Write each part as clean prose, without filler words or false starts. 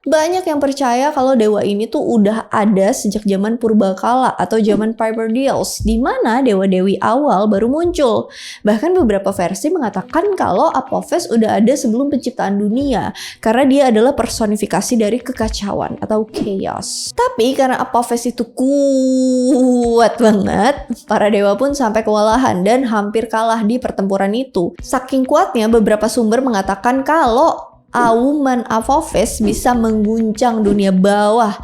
Banyak yang percaya kalau dewa ini tuh udah ada sejak zaman purbakala atau zaman primordials, di mana dewa-dewi awal baru muncul. Bahkan beberapa versi mengatakan kalau Apophis udah ada sebelum penciptaan dunia, karena dia adalah personifikasi dari kekacauan atau chaos. Tapi karena Apophis itu kuat banget, para dewa pun sampai kewalahan dan hampir kalah di pertempuran itu. Saking kuatnya, beberapa sumber mengatakan kalau auman Apophis bisa mengguncang dunia bawah.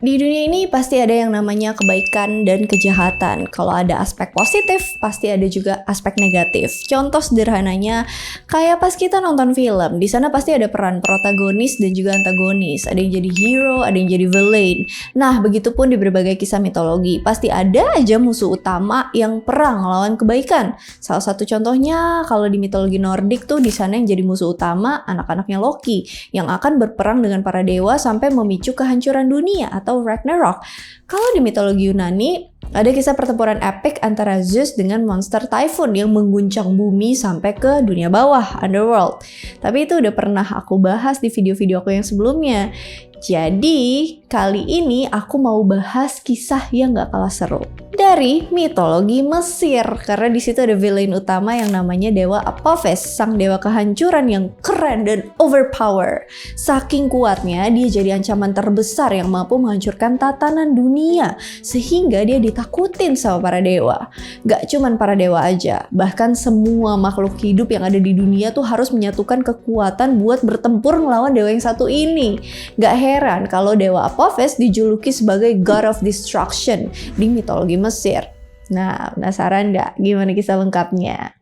Di dunia ini pasti ada yang namanya kebaikan dan kejahatan. Kalau ada aspek positif, pasti ada juga aspek negatif. Contoh sederhananya, kayak pas kita nonton film, di sana pasti ada peran protagonis dan juga antagonis. Ada yang jadi hero, ada yang jadi villain. Nah, begitupun di berbagai kisah mitologi, pasti ada aja musuh utama yang perang melawan kebaikan. Salah satu contohnya, kalau di mitologi Nordik tuh di sana yang jadi musuh utama anak-anaknya Loki, yang akan berperang dengan para dewa sampai memicu kehancuran dunia atau Ragnarok. Kalau di mitologi Yunani, ada kisah pertempuran epik antara Zeus dengan monster Typhoon yang mengguncang bumi sampai ke dunia bawah, underworld. Tapi itu udah pernah aku bahas di video-video aku yang sebelumnya. Jadi, kali ini aku mau bahas kisah yang gak kalah seru dari mitologi Mesir, karena di situ ada villain utama yang namanya Dewa Apophis, sang dewa kehancuran yang keren dan overpower. Saking kuatnya, dia jadi ancaman terbesar yang mampu menghancurkan tatanan dunia, sehingga dia ditakutin sama para dewa. Gak cuman para dewa aja, bahkan semua makhluk hidup yang ada di dunia tuh harus menyatukan kekuatan buat bertempur melawan dewa yang satu ini. Gak heran kalau Dewa Apophis dijuluki sebagai God of Destruction di mitologi Mesir. Nah, penasaran nggak gimana kisah lengkapnya?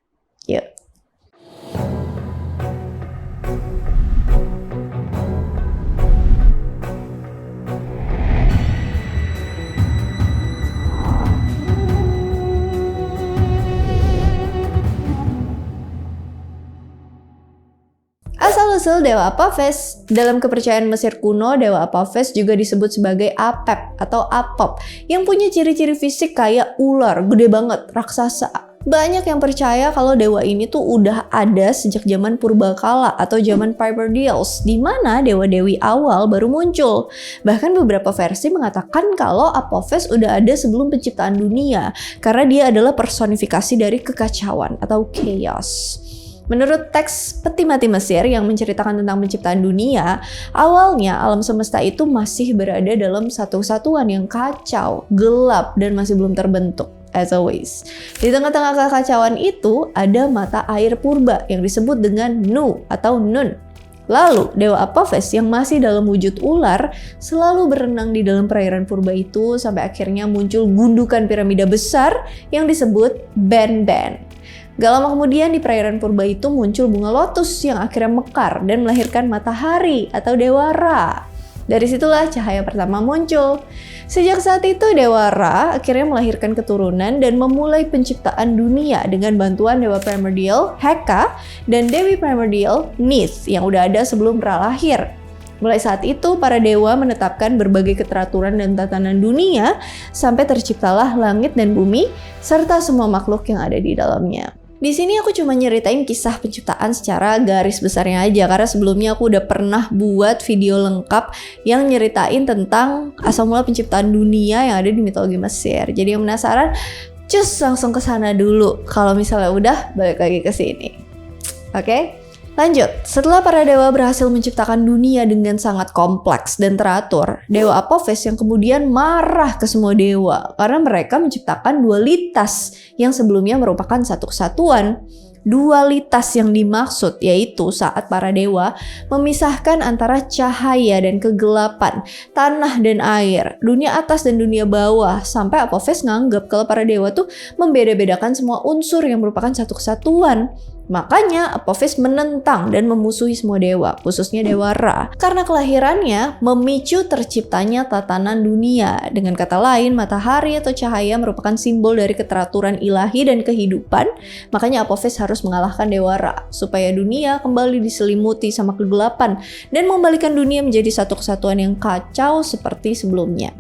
Yuk. Asal-usul Dewa Apophis. Dalam kepercayaan Mesir kuno, Dewa Apophis juga disebut sebagai Apep atau Apop, yang punya ciri-ciri fisik kayak ular, gede banget, raksasa. Banyak yang percaya kalau dewa ini tuh udah ada sejak zaman purbakala atau zaman primordials, di mana dewa-dewi awal baru muncul. Bahkan beberapa versi mengatakan kalau Apophis udah ada sebelum penciptaan dunia, karena dia adalah personifikasi dari kekacauan atau chaos. Menurut teks peti mati Mesir yang menceritakan tentang penciptaan dunia, awalnya alam semesta itu masih berada dalam satu kesatuan yang kacau, gelap, dan masih belum terbentuk. As always. Di tengah-tengah kekacauan itu ada mata air purba yang disebut dengan Nu atau Nun. Lalu, Dewa Apophis yang masih dalam wujud ular selalu berenang di dalam perairan purba itu sampai akhirnya muncul gundukan piramida besar yang disebut Ben-Ben. Gak lama kemudian di perairan purba itu muncul bunga lotus yang akhirnya mekar dan melahirkan matahari atau Dewa Ra. Dari situlah cahaya pertama muncul. Sejak saat itu Dewa Ra akhirnya melahirkan keturunan dan memulai penciptaan dunia dengan bantuan Dewa Primordial Heka dan Dewi Primordial Neith yang udah ada sebelum Ra lahir. Mulai saat itu para dewa menetapkan berbagai keteraturan dan tatanan dunia sampai terciptalah langit dan bumi serta semua makhluk yang ada di dalamnya. Di sini aku cuma nyeritain kisah penciptaan secara garis besarnya aja, karena sebelumnya aku udah pernah buat video lengkap yang nyeritain tentang asal mula penciptaan dunia yang ada di mitologi Mesir. Jadi yang penasaran, cus langsung ke sana dulu. Kalau misalnya udah, balik lagi ke sini. Oke? Lanjut, setelah para dewa berhasil menciptakan dunia dengan sangat kompleks dan teratur, Dewa Apophis yang kemudian marah ke semua dewa karena mereka menciptakan dualitas yang sebelumnya merupakan satu kesatuan. Dualitas yang dimaksud yaitu saat para dewa memisahkan antara cahaya dan kegelapan, tanah dan air, dunia atas dan dunia bawah, sampai Apophis nganggap kalau para dewa tuh membeda-bedakan semua unsur yang merupakan satu kesatuan. Makanya Apophis menentang dan memusuhi semua dewa, khususnya Dewa Ra, karena kelahirannya memicu terciptanya tatanan dunia. Dengan kata lain, matahari atau cahaya merupakan simbol dari keteraturan ilahi dan kehidupan, makanya Apophis harus mengalahkan Dewa Ra, supaya dunia kembali diselimuti sama kegelapan dan membalikan dunia menjadi satu kesatuan yang kacau seperti sebelumnya.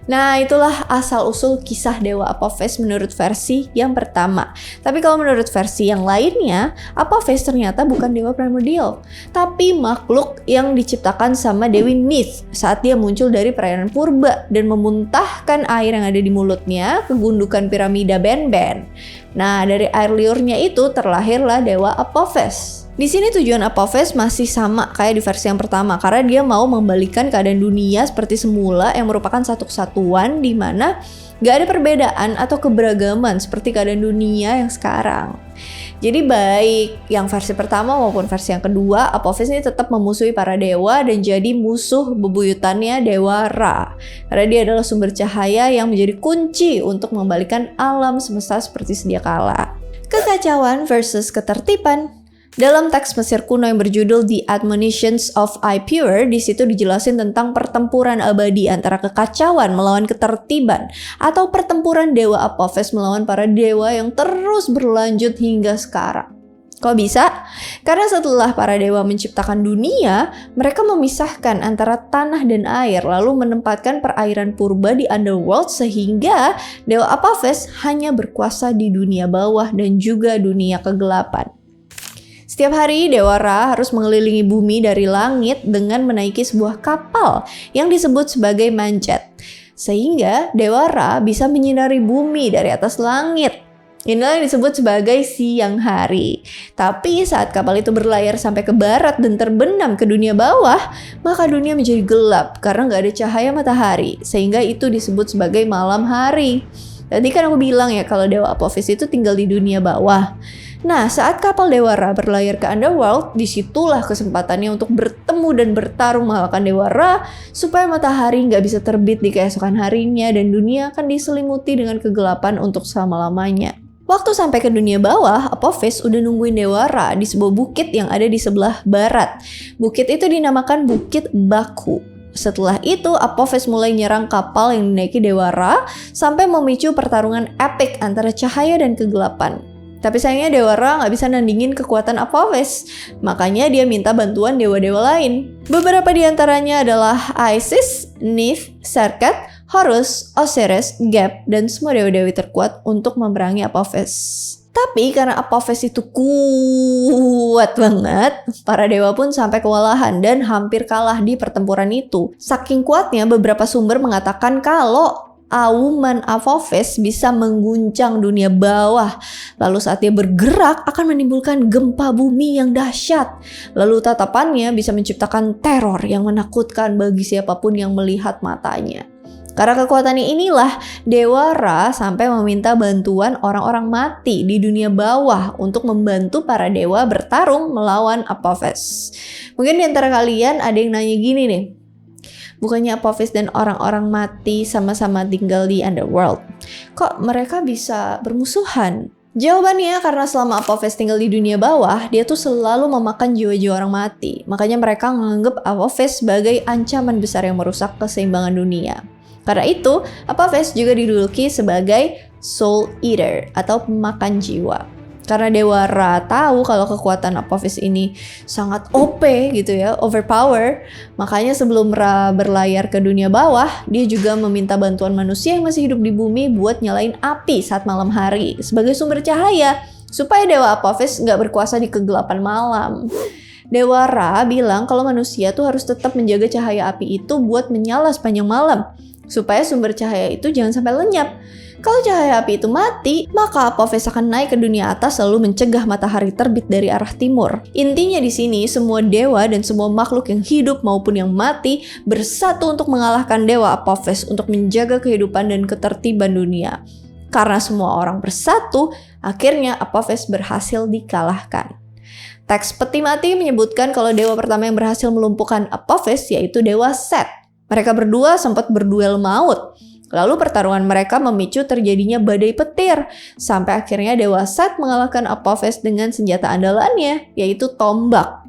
Nah, itulah asal-usul kisah Dewa Apophis menurut versi yang pertama. Tapi kalau menurut versi yang lainnya, Apophis ternyata bukan dewa primordial, tapi makhluk yang diciptakan sama Dewi Neith saat dia muncul dari perairan purba dan memuntahkan air yang ada di mulutnya ke gundukan piramida Ben-Ben. Nah, dari air liurnya itu terlahirlah Dewa Apophis. Di sini tujuan Apophis masih sama kayak di versi yang pertama, karena dia mau membalikan keadaan dunia seperti semula yang merupakan satu kesatuan di mana gak ada perbedaan atau keberagaman seperti keadaan dunia yang sekarang. Jadi baik yang versi pertama maupun versi yang kedua, Apophis ini tetap memusuhi para dewa dan jadi musuh bebuyutannya Dewa Ra. Karena dia adalah sumber cahaya yang menjadi kunci untuk membalikan alam semesta seperti sedia kala. Kekacauan versus ketertiban. Dalam teks Mesir kuno yang berjudul The Admonitions of Ipure, di situ dijelasin tentang pertempuran abadi antara kekacauan melawan ketertiban atau pertempuran Dewa Apophis melawan para dewa yang terus berlanjut hingga sekarang. Kok bisa? Karena setelah para dewa menciptakan dunia, mereka memisahkan antara tanah dan air lalu menempatkan perairan purba di underworld sehingga Dewa Apophis hanya berkuasa di dunia bawah dan juga dunia kegelapan. Setiap hari Dewa Ra harus mengelilingi bumi dari langit dengan menaiki sebuah kapal yang disebut sebagai manjet. Sehingga Dewa Ra bisa menyinari bumi dari atas langit. Inilah yang disebut sebagai siang hari. Tapi saat kapal itu berlayar sampai ke barat dan terbenam ke dunia bawah, maka dunia menjadi gelap karena nggak ada cahaya matahari. Sehingga itu disebut sebagai malam hari. Tadi kan aku bilang ya kalau Dewa Apophis itu tinggal di dunia bawah. Nah, saat kapal Dewa Ra berlayar ke underworld, disitulah kesempatannya untuk bertemu dan bertarung mengalahkan Dewa Ra supaya matahari nggak bisa terbit di keesokan harinya dan dunia akan diselimuti dengan kegelapan untuk selama-lamanya. Waktu sampai ke dunia bawah, Apophis udah nungguin Dewa Ra di sebuah bukit yang ada di sebelah barat. Bukit itu dinamakan Bukit Baku. Setelah itu, Apophis mulai nyerang kapal yang dinaiki Dewa Ra sampai memicu pertarungan epik antara cahaya dan kegelapan. Tapi sayangnya Dewa Ra nggak bisa nandingin kekuatan Apophis, makanya dia minta bantuan dewa-dewa lain. Beberapa di antaranya adalah Isis, Neith, Serket, Horus, Osiris, Geb, dan semua dewa-dewi terkuat untuk memerangi Apophis. Tapi karena Apophis itu kuat banget, para dewa pun sampai kewalahan dan hampir kalah di pertempuran itu. Saking kuatnya, beberapa sumber mengatakan kalau auman Apophis bisa mengguncang dunia bawah. Lalu saat dia bergerak akan menimbulkan gempa bumi yang dahsyat. Lalu tatapannya bisa menciptakan teror yang menakutkan bagi siapapun yang melihat matanya. Karena kekuatannya inilah Dewa Ra sampai meminta bantuan orang-orang mati di dunia bawah untuk membantu para dewa bertarung melawan Apophis. Mungkin di antara kalian ada yang nanya gini nih, bukannya Apophis dan orang-orang mati sama-sama tinggal di underworld, kok mereka bisa bermusuhan? Jawabannya karena selama Apophis tinggal di dunia bawah, dia tuh selalu memakan jiwa-jiwa orang mati. Makanya mereka menganggap Apophis sebagai ancaman besar yang merusak keseimbangan dunia. Karena itu, Apophis juga dijuluki sebagai Soul Eater atau pemakan jiwa. Karena Dewa Ra tahu kalau kekuatan Apophis ini sangat OP gitu ya, overpower. Makanya sebelum Ra berlayar ke dunia bawah, dia juga meminta bantuan manusia yang masih hidup di bumi buat nyalain api saat malam hari sebagai sumber cahaya, supaya Dewa Apophis nggak berkuasa di kegelapan malam. Dewa Ra bilang kalau manusia tuh harus tetap menjaga cahaya api itu buat menyala sepanjang malam, supaya sumber cahaya itu jangan sampai lenyap. Kalau cahaya api itu mati, maka Apophis akan naik ke dunia atas lalu mencegah matahari terbit dari arah timur. Intinya di sini, semua dewa dan semua makhluk yang hidup maupun yang mati bersatu untuk mengalahkan Dewa Apophis untuk menjaga kehidupan dan ketertiban dunia. Karena semua orang bersatu, akhirnya Apophis berhasil dikalahkan. Teks Peti Mati menyebutkan kalau dewa pertama yang berhasil melumpuhkan Apophis yaitu Dewa Set. Mereka berdua sempat berduel maut. Lalu pertarungan mereka memicu terjadinya badai petir, sampai akhirnya Dewa Set mengalahkan Apophis dengan senjata andalannya, yaitu tombak.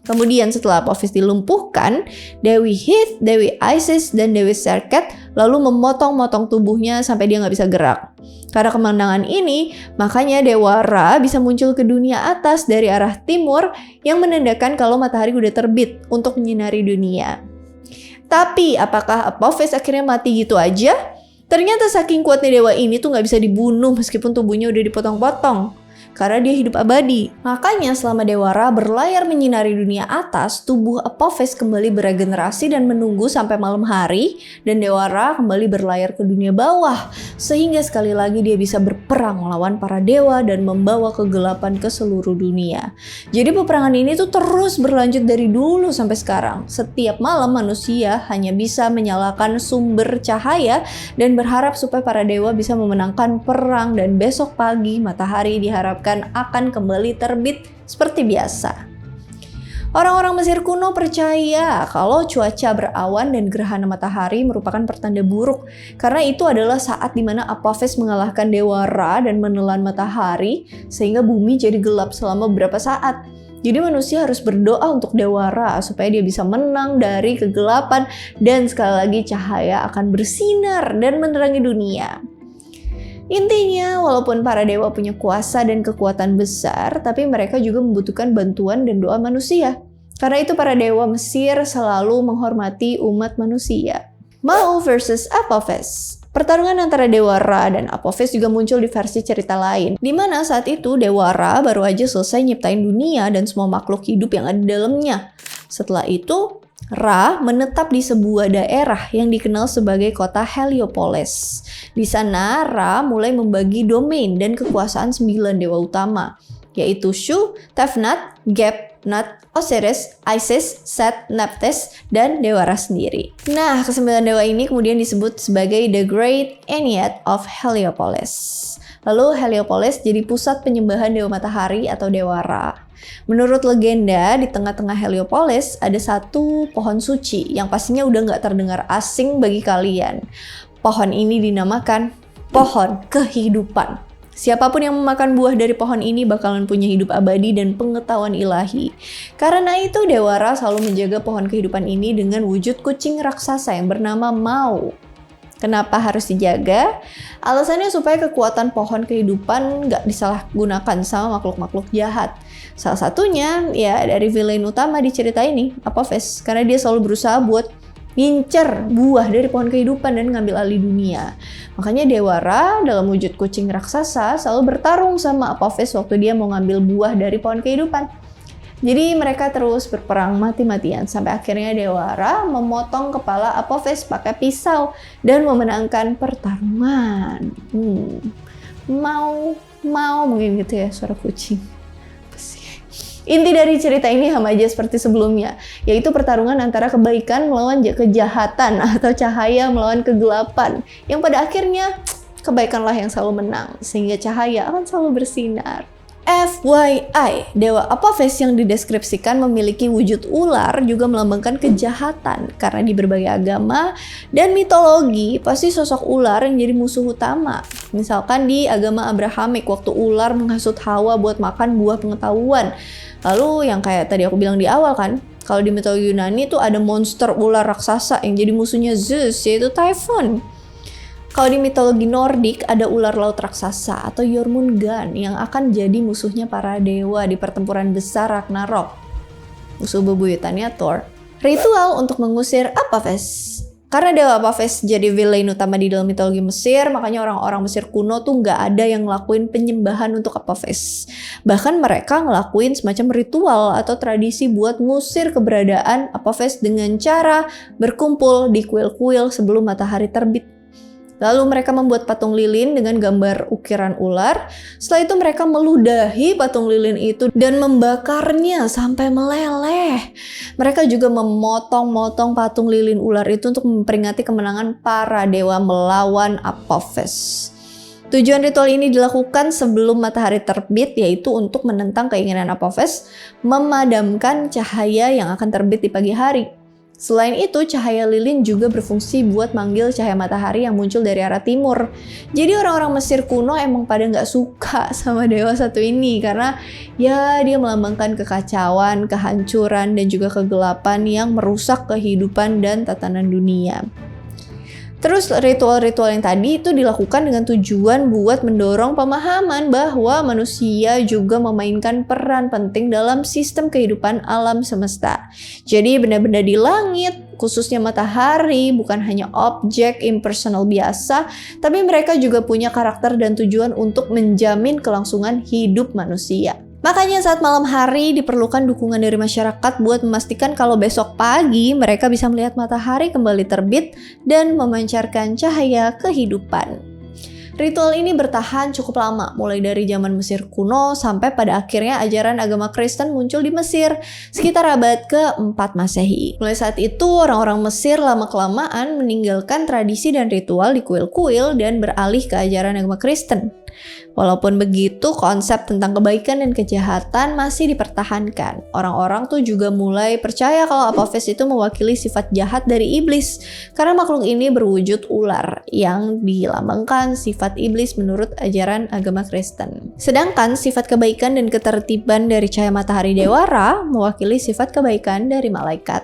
Kemudian setelah Apophis dilumpuhkan, Dewi Neith, Dewi Isis, dan Dewi Serket lalu memotong-motong tubuhnya sampai dia nggak bisa gerak. Karena kemenangan ini, makanya Dewa Ra bisa muncul ke dunia atas dari arah timur yang menandakan kalau matahari udah terbit untuk menyinari dunia. Tapi apakah Apophis akhirnya mati gitu aja? Ternyata saking kuatnya dewa ini tuh nggak bisa dibunuh meskipun tubuhnya udah dipotong-potong. Karena dia hidup abadi. Makanya selama Dewa Ra berlayar menyinari dunia atas, tubuh Apophis kembali beregenerasi dan menunggu sampai malam hari, dan Dewa Ra kembali berlayar ke dunia bawah. Sehingga sekali lagi dia bisa berperang melawan para dewa dan membawa kegelapan ke seluruh dunia. Jadi peperangan ini tuh terus berlanjut dari dulu sampai sekarang. Setiap malam manusia hanya bisa menyalakan sumber cahaya dan berharap supaya para dewa bisa memenangkan perang, dan besok pagi matahari diharapkan akan kembali terbit seperti biasa. Orang-orang Mesir kuno percaya kalau cuaca berawan dan gerhana matahari merupakan pertanda buruk, karena itu adalah saat dimana Apophis mengalahkan Dewa Ra dan menelan matahari sehingga bumi jadi gelap selama beberapa saat. Jadi manusia harus berdoa untuk Dewa Ra supaya dia bisa menang dari kegelapan, dan sekali lagi cahaya akan bersinar dan menerangi dunia. Intinya, walaupun para dewa punya kuasa dan kekuatan besar, tapi mereka juga membutuhkan bantuan dan doa manusia. Karena itu para dewa Mesir selalu menghormati umat manusia. Mau versus Apophis. Pertarungan antara Dewa Ra dan Apophis juga muncul di versi cerita lain, di mana saat itu Dewa Ra baru aja selesai nyiptain dunia dan semua makhluk hidup yang ada di dalamnya. Setelah itu, Ra menetap di sebuah daerah yang dikenal sebagai kota Heliopolis. Di sana, Ra mulai membagi domain dan kekuasaan 9 dewa utama, yaitu Shu, Tefnut, Geb, Nut, Osiris, Isis, Set, Nephthys, dan Dewa Ra sendiri. Nah, ke-9 dewa ini kemudian disebut sebagai The Great Ennead of Heliopolis. Lalu Heliopolis jadi pusat penyembahan dewa matahari atau Dewa Ra. Menurut legenda, di tengah-tengah Heliopolis ada satu pohon suci yang pastinya udah nggak terdengar asing bagi kalian. Pohon ini dinamakan pohon kehidupan. Siapapun yang memakan buah dari pohon ini bakalan punya hidup abadi dan pengetahuan ilahi. Karena itu Dewa Ra selalu menjaga pohon kehidupan ini dengan wujud kucing raksasa yang bernama Mau. Kenapa harus dijaga? Alasannya supaya kekuatan pohon kehidupan nggak disalahgunakan sama makhluk-makhluk jahat. Salah satunya ya dari villain utama di cerita ini, Apophis, karena dia selalu berusaha buat ngincer buah dari pohon kehidupan dan ngambil alih dunia. Makanya Dewa Ra dalam wujud kucing raksasa selalu bertarung sama Apophis waktu dia mau ngambil buah dari pohon kehidupan. Jadi mereka terus berperang mati-matian sampai akhirnya Dewa Ra memotong kepala Apophis pakai pisau dan memenangkan pertarungan. Mau mungkin gitu ya suara kucing. Inti dari cerita ini sama aja seperti sebelumnya, yaitu pertarungan antara kebaikan melawan kejahatan atau cahaya melawan kegelapan, yang pada akhirnya kebaikanlah yang selalu menang, sehingga cahaya akan selalu bersinar. FYI, Dewa Apophis yang dideskripsikan memiliki wujud ular juga melambangkan kejahatan, karena di berbagai agama dan mitologi pasti sosok ular yang jadi musuh utama. Misalkan di agama Abrahamik waktu ular menghasut Hawa buat makan buah pengetahuan. Lalu yang kayak tadi aku bilang di awal kan, kalau di mitologi Yunani tuh ada monster ular raksasa yang jadi musuhnya Zeus, yaitu Typhon. Kalau di mitologi Nordik ada ular laut raksasa atau Jormungand yang akan jadi musuhnya para dewa di pertempuran besar Ragnarok. Musuh bebuyutannya Thor. Ritual untuk mengusir Apophis. Karena Dewa Apophis jadi villain utama di dalam mitologi Mesir, makanya orang-orang Mesir kuno tuh nggak ada yang ngelakuin penyembahan untuk Apophis. Bahkan mereka ngelakuin semacam ritual atau tradisi buat ngusir keberadaan Apophis dengan cara berkumpul di kuil-kuil sebelum matahari terbit. Lalu mereka membuat patung lilin dengan gambar ukiran ular. Setelah itu mereka meludahi patung lilin itu dan membakarnya sampai meleleh. Mereka juga memotong-motong patung lilin ular itu untuk memperingati kemenangan para dewa melawan Apophis. Tujuan ritual ini dilakukan sebelum matahari terbit, yaitu untuk menentang keinginan Apophis memadamkan cahaya yang akan terbit di pagi hari. Selain itu, cahaya lilin juga berfungsi buat manggil cahaya matahari yang muncul dari arah timur. Jadi orang-orang Mesir kuno emang pada nggak suka sama dewa satu ini karena ya dia melambangkan kekacauan, kehancuran, dan juga kegelapan yang merusak kehidupan dan tatanan dunia. Terus ritual-ritual yang tadi itu dilakukan dengan tujuan buat mendorong pemahaman bahwa manusia juga memainkan peran penting dalam sistem kehidupan alam semesta. Jadi benda-benda di langit, khususnya matahari, bukan hanya objek impersonal biasa, tapi mereka juga punya karakter dan tujuan untuk menjamin kelangsungan hidup manusia. Makanya saat malam hari diperlukan dukungan dari masyarakat buat memastikan kalau besok pagi mereka bisa melihat matahari kembali terbit dan memancarkan cahaya kehidupan. Ritual ini bertahan cukup lama, mulai dari zaman Mesir kuno sampai pada akhirnya ajaran agama Kristen muncul di Mesir sekitar abad ke-4 Masehi. Mulai saat itu, orang-orang Mesir lama-kelamaan meninggalkan tradisi dan ritual di kuil-kuil dan beralih ke ajaran agama Kristen. Walaupun begitu, konsep tentang kebaikan dan kejahatan masih dipertahankan. Orang-orang tuh juga mulai percaya kalau Apophis itu mewakili sifat jahat dari iblis, karena makhluk ini berwujud ular yang dilambangkan sifat iblis menurut ajaran agama Kristen. Sedangkan sifat kebaikan dan ketertiban dari cahaya matahari Dewara mewakili sifat kebaikan dari malaikat.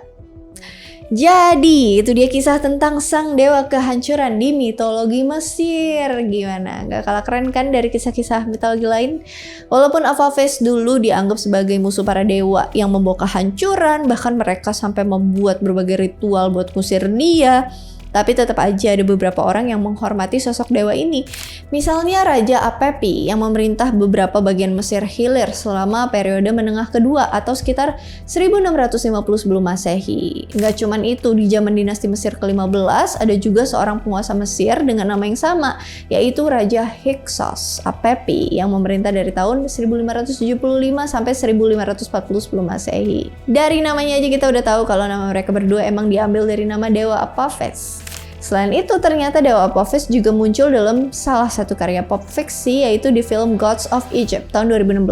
Jadi, itu dia kisah tentang sang dewa kehancuran di mitologi Mesir. Gimana? Gak kalah keren kan dari kisah-kisah mitologi lain? Walaupun Apophis dulu dianggap sebagai musuh para dewa yang membawa kehancuran, bahkan mereka sampai membuat berbagai ritual buat ngusir dia, tapi tetap aja ada beberapa orang yang menghormati sosok dewa ini. Misalnya Raja Apepi yang memerintah beberapa bagian Mesir Hilir selama periode menengah kedua atau sekitar 1650 sebelum Masehi. Nggak cuman itu, di zaman dinasti Mesir ke-15 ada juga seorang penguasa Mesir dengan nama yang sama, yaitu Raja Hyksos Apepi yang memerintah dari tahun 1575 sampai 1540 sebelum Masehi. Dari namanya aja kita udah tahu kalau nama mereka berdua emang diambil dari nama dewa Apophis. Selain itu, ternyata Dewa Apophis juga muncul dalam salah satu karya pop fiksi, yaitu di film Gods of Egypt tahun 2016.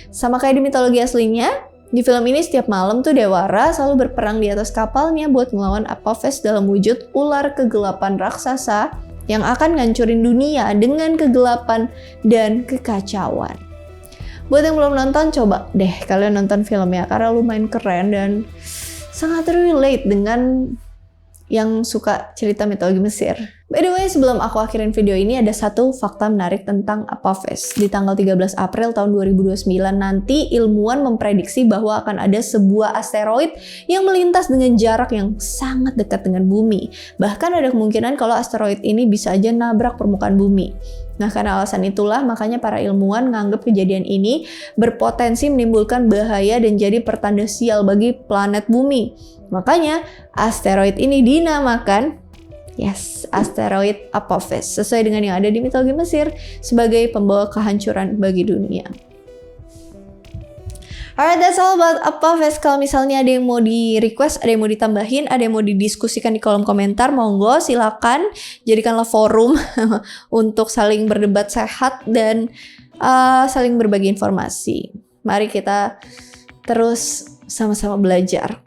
Sama kayak di mitologi aslinya, di film ini setiap malam tuh Dewa Ra selalu berperang di atas kapalnya buat melawan Apophis dalam wujud ular kegelapan raksasa yang akan ngancurin dunia dengan kegelapan dan kekacauan. Buat yang belum nonton, coba deh kalian nonton filmnya karena lumayan keren dan sangat relate dengan yang suka cerita mitologi Mesir. By the way, sebelum aku akhirin video ini, ada satu fakta menarik tentang Apophis. Di tanggal 13 April tahun 2029 nanti, ilmuwan memprediksi bahwa akan ada sebuah asteroid yang melintas dengan jarak yang sangat dekat dengan bumi. Bahkan ada kemungkinan kalau asteroid ini bisa aja nabrak permukaan bumi. Nah, karena alasan itulah makanya para ilmuwan menganggap kejadian ini berpotensi menimbulkan bahaya dan jadi pertanda sial bagi planet bumi. Makanya asteroid ini dinamakan asteroid Apophis, sesuai dengan yang ada di mitologi Mesir sebagai pembawa kehancuran bagi dunia. Alright, that's all about Apophis. Kalau misalnya ada yang mau di-request, ada yang mau ditambahin, ada yang mau didiskusikan di kolom komentar, monggo silakan. Jadikanlah forum untuk saling berdebat sehat dan saling berbagi informasi. Mari kita terus sama-sama belajar.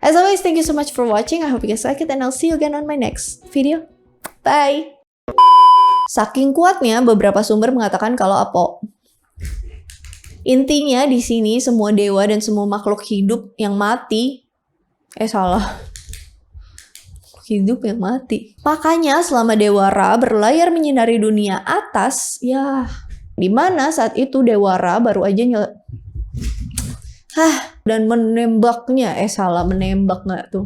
As always, thank you so much for watching. I hope you guys like it and I'll see you again on my next video. Bye! Saking kuatnya, beberapa sumber mengatakan kalau intinya di sini semua dewa dan semua makhluk hidup yang mati, hidup yang mati. Makanya selama Dewa Ra berlayar menyinari dunia atas, dimana saat itu Dewa Ra baru aja dan menembaknya, menembak nggak tuh?